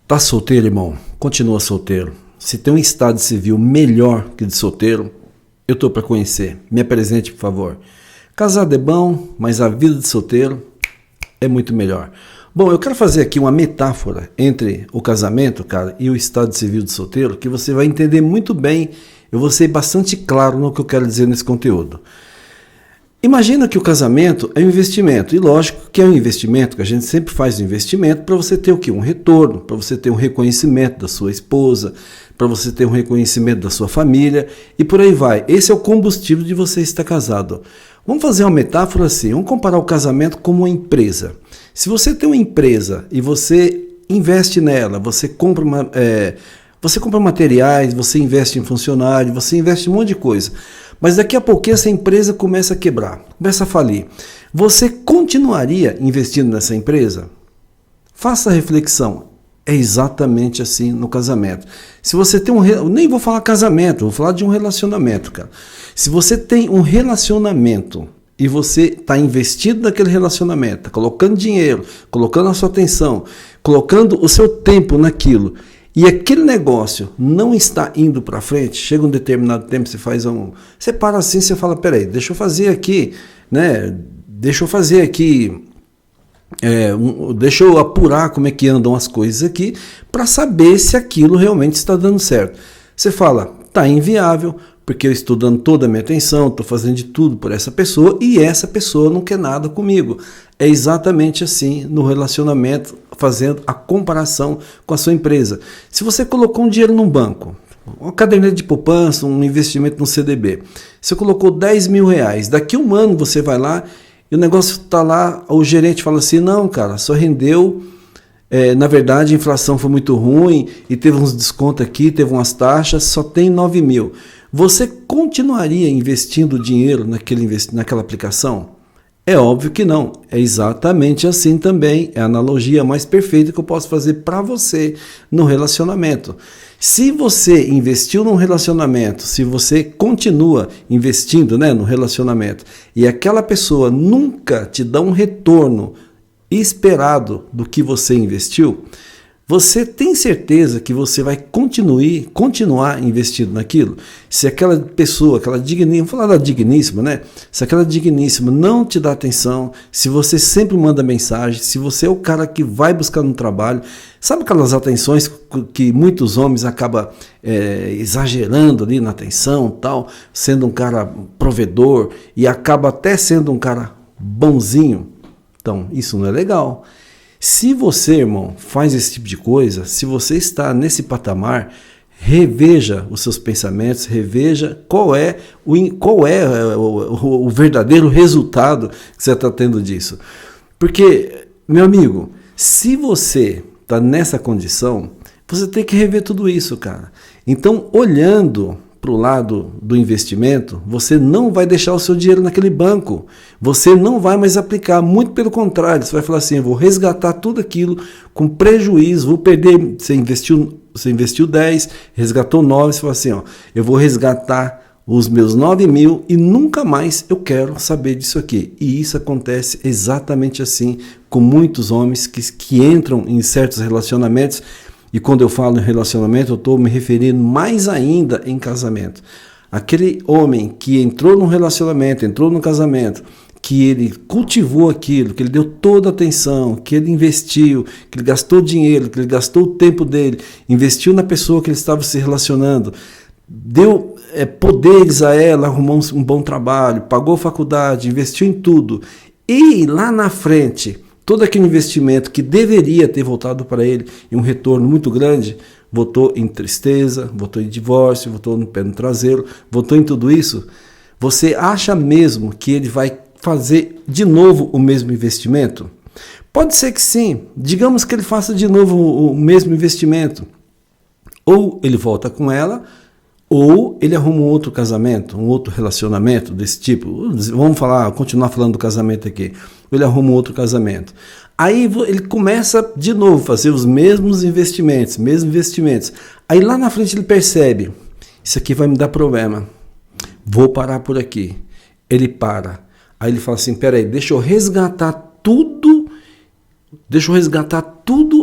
Tá solteiro, irmão? Continua solteiro. Se tem um estado civil melhor que de solteiro, eu tô para conhecer. Me apresente, por favor. Casado é bom, mas a vida de solteiro é muito melhor. Bom, eu quero fazer aqui uma metáfora entre o casamento, cara, e o estado civil de solteiro, que você vai entender muito bem. Eu vou ser bastante claro no que eu quero dizer nesse conteúdo. Imagina que o casamento é um investimento, e lógico que é um investimento, que a gente sempre faz um investimento para você ter o quê? Um retorno, para você ter um reconhecimento da sua esposa, para você ter um reconhecimento da sua família, e por aí vai. Esse é o combustível de você estar casado. Vamos fazer uma metáfora assim, vamos comparar o casamento como uma empresa. Se você tem uma empresa e você investe nela, você compra materiais, você investe em funcionário, você investe em um monte de coisa. Mas daqui a pouquinho essa empresa começa a quebrar, começa a falir. Você continuaria investindo nessa empresa? Faça a reflexão. É exatamente assim no casamento. Se você tem nem vou falar casamento, vou falar de um relacionamento, cara. Se você tem um relacionamento e você está investindo naquele relacionamento, tá colocando dinheiro, colocando a sua atenção, colocando o seu tempo naquilo, e aquele negócio não está indo para frente, chega um determinado tempo, você para assim, você fala, peraí, deixa eu fazer aqui, deixa eu apurar como é que andam as coisas aqui, para saber se aquilo realmente está dando certo. Você fala, está inviável, porque eu estou dando toda a minha atenção, estou fazendo de tudo por essa pessoa, e essa pessoa não quer nada comigo. É exatamente assim no relacionamento, fazendo a comparação com a sua empresa. Se você colocou um dinheiro num banco, uma caderneta de poupança, um investimento no CDB, você colocou 10 mil reais, daqui a um ano você vai lá e o negócio está lá, o gerente fala assim, não cara, só rendeu, na verdade a inflação foi muito ruim e teve uns descontos aqui, teve umas taxas, só tem 9 mil. Você continuaria investindo dinheiro naquela aplicação? É óbvio que não, é exatamente assim também, é a analogia mais perfeita que eu posso fazer para você no relacionamento. Se você investiu num relacionamento, se você continua investindo no relacionamento e aquela pessoa nunca te dá um retorno esperado do que você investiu, você tem certeza que você vai continuar investindo naquilo? Se aquela pessoa, aquela digníssima, vamos falar da digníssima, Se aquela digníssima não te dá atenção, se você sempre manda mensagem, se você é o cara que vai buscar no trabalho, sabe aquelas atenções que muitos homens acabam exagerando ali na atenção, tal, sendo um cara provedor e acaba até sendo um cara bonzinho? Então, isso não é legal. Se você, irmão, faz esse tipo de coisa, se você está nesse patamar, reveja os seus pensamentos, reveja qual é o verdadeiro resultado que você está tendo disso. Porque, meu amigo, se você está nessa condição, você tem que rever tudo isso, cara. Então, olhando para o lado do investimento, você não vai deixar o seu dinheiro naquele banco, você não vai mais aplicar, muito pelo contrário, você vai falar assim, eu vou resgatar tudo aquilo com prejuízo, vou perder, você investiu 10, resgatou 9, você fala assim, eu vou resgatar os meus 9 mil e nunca mais eu quero saber disso aqui. E isso acontece exatamente assim com muitos homens que entram em certos relacionamentos. E quando eu falo em relacionamento, eu estou me referindo mais ainda em casamento. Aquele homem que entrou num relacionamento, entrou no casamento, que ele cultivou aquilo, que ele deu toda a atenção, que ele investiu, que ele gastou dinheiro, que ele gastou o tempo dele, investiu na pessoa que ele estava se relacionando, deu poderes a ela, arrumou um bom trabalho, pagou faculdade, investiu em tudo. E lá na frente, todo aquele investimento que deveria ter voltado para ele em um retorno muito grande, voltou em tristeza, voltou em divórcio, voltou no pé no traseiro, voltou em tudo isso. Você acha mesmo que ele vai fazer de novo o mesmo investimento? Pode ser que sim. Digamos que ele faça de novo o mesmo investimento. Ou ele volta com ela, ou ele arruma um outro casamento, um outro relacionamento desse tipo. Vamos continuar falando do casamento aqui. Ele arruma um outro casamento. Aí ele começa de novo a fazer os mesmos investimentos. Aí lá na frente ele percebe, isso aqui vai me dar problema. Vou parar por aqui. Ele para. Aí ele fala assim, peraí, deixa eu resgatar tudo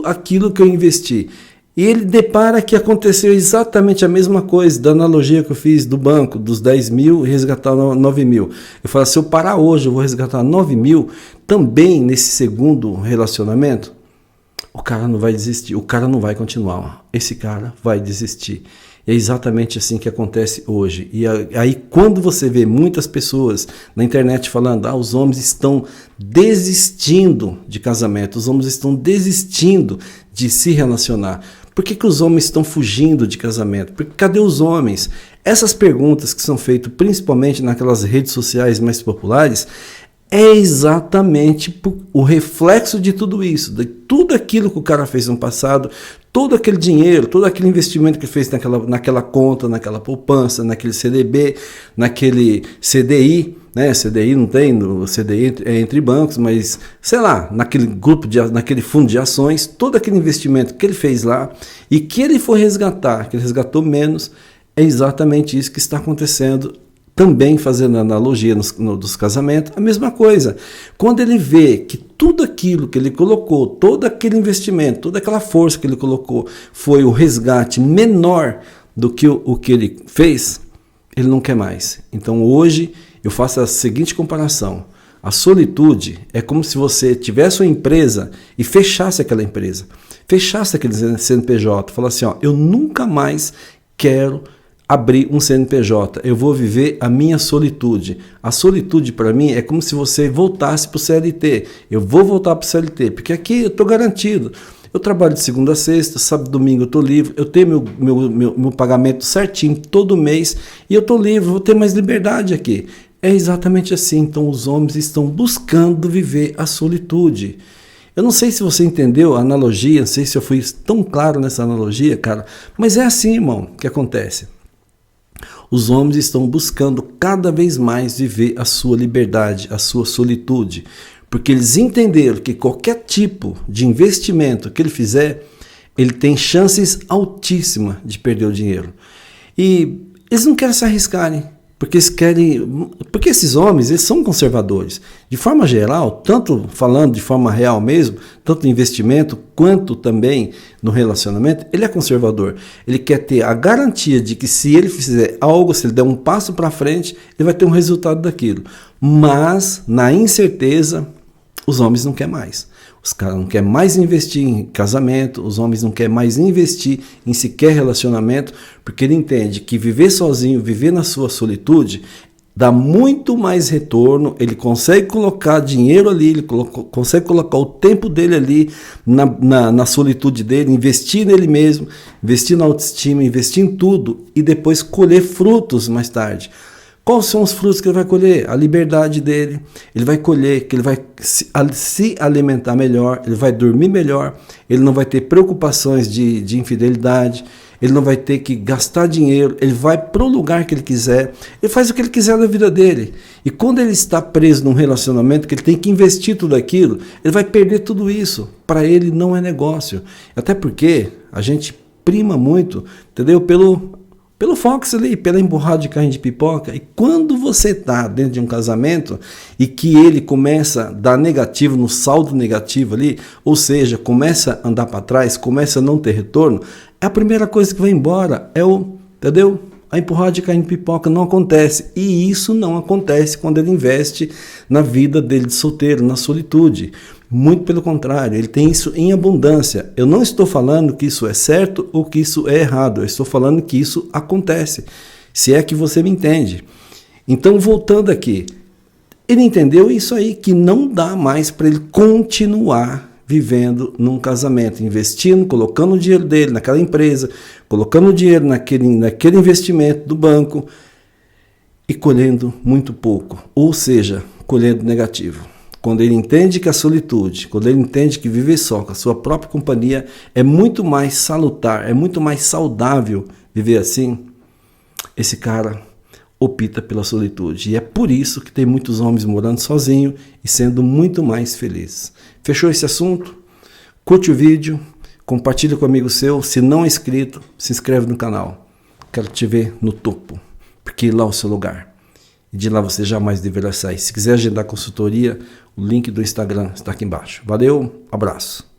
aquilo que eu investi. E ele depara que aconteceu exatamente a mesma coisa, da analogia que eu fiz do banco, dos 10 mil e resgatar 9 mil. Eu falo, se eu parar hoje, eu vou resgatar 9 mil, também nesse segundo relacionamento, o cara não vai desistir, o cara não vai continuar, esse cara vai desistir. E é exatamente assim que acontece hoje. E aí quando você vê muitas pessoas na internet falando, os homens estão desistindo de casamento, os homens estão desistindo de se relacionar. Por que os homens estão fugindo de casamento? Porque cadê os homens? Essas perguntas que são feitas principalmente naquelas redes sociais mais populares, é exatamente o reflexo de tudo isso, de tudo aquilo que o cara fez no passado, todo aquele dinheiro, todo aquele investimento que fez naquela conta, naquela poupança, naquele CDB, naquele CDI, né? CDI não tem, o CDI é entre bancos, mas sei lá, naquele grupo, naquele fundo de ações, todo aquele investimento que ele fez lá e que ele foi resgatar, que ele resgatou menos, é exatamente isso que está acontecendo. Também fazendo analogia dos casamentos, a mesma coisa. Quando ele vê que tudo aquilo que ele colocou, todo aquele investimento, toda aquela força que ele colocou, foi o resgate menor do que o que ele fez, ele não quer mais. Então hoje eu faço a seguinte comparação. A solitude é como se você tivesse uma empresa e fechasse aquela empresa. Fechasse aquele CNPJ. Falasse assim, eu nunca mais quero abrir um CNPJ, eu vou viver a minha solitude. A solitude para mim é como se você voltasse para o CLT. Eu vou voltar para o CLT, porque aqui eu estou garantido. Eu trabalho de segunda a sexta, sábado e domingo eu estou livre, eu tenho meu pagamento certinho todo mês e eu estou livre, vou ter mais liberdade aqui. É exatamente assim. Então os homens estão buscando viver a solitude. Eu não sei se você entendeu a analogia, não sei se eu fui tão claro nessa analogia, cara, mas é assim, irmão, que acontece. Os homens estão buscando cada vez mais viver a sua liberdade, a sua solitude, porque eles entenderam que qualquer tipo de investimento que ele fizer, ele tem chances altíssimas de perder o dinheiro. E eles não querem se arriscarem, porque esses homens, eles são conservadores. De forma geral, tanto falando de forma real mesmo, tanto no investimento quanto também no relacionamento, ele é conservador. Ele quer ter a garantia de que se ele fizer algo, se ele der um passo para frente, ele vai ter um resultado daquilo. Mas, na incerteza, os homens não querem mais. Os caras não querem mais investir em casamento, os homens não querem mais investir em sequer relacionamento, porque ele entende que viver sozinho, viver na sua solitude, dá muito mais retorno, ele consegue colocar dinheiro ali, ele consegue colocar o tempo dele ali na solitude dele, investir nele mesmo, investir na autoestima, investir em tudo e depois colher frutos mais tarde. Quais são os frutos que ele vai colher? A liberdade dele, ele vai colher, que ele vai se alimentar melhor, ele vai dormir melhor, ele não vai ter preocupações de infidelidade, ele não vai ter que gastar dinheiro, ele vai para o lugar que ele quiser, ele faz o que ele quiser na vida dele. E quando ele está preso num relacionamento que ele tem que investir tudo aquilo, ele vai perder tudo isso. Para ele não é negócio. Até porque a gente prima muito, entendeu? Pelo Fox ali, pela emburrada de carne de pipoca. E quando você está dentro de um casamento e que ele começa a dar negativo, no saldo negativo ali, ou seja, começa a andar para trás, começa a não ter retorno, é a primeira coisa que vai embora, entendeu? A empurrada de carne de pipoca não acontece. E isso não acontece quando ele investe na vida dele de solteiro, na solitude. Muito pelo contrário, ele tem isso em abundância. Eu não estou falando que isso é certo ou que isso é errado. Eu estou falando que isso acontece. Se é que você me entende. Então, voltando aqui. Ele entendeu isso aí, que não dá mais para ele continuar vivendo num casamento, investindo, colocando o dinheiro dele naquela empresa, colocando o dinheiro naquele investimento do banco e colhendo muito pouco, ou seja, colhendo negativo. Quando ele entende que a solitude, quando ele entende que viver só com a sua própria companhia é muito mais salutar, é muito mais saudável viver assim, esse cara opta pela solitude. E é por isso que tem muitos homens morando sozinhos e sendo muito mais felizes. Fechou esse assunto? Curte o vídeo, compartilha com um amigo seu. Se não é inscrito, se inscreve no canal. Quero te ver no topo, porque lá é o seu lugar. E de lá você jamais deverá sair. Se quiser agendar consultoria, o link do Instagram está aqui embaixo. Valeu, abraço.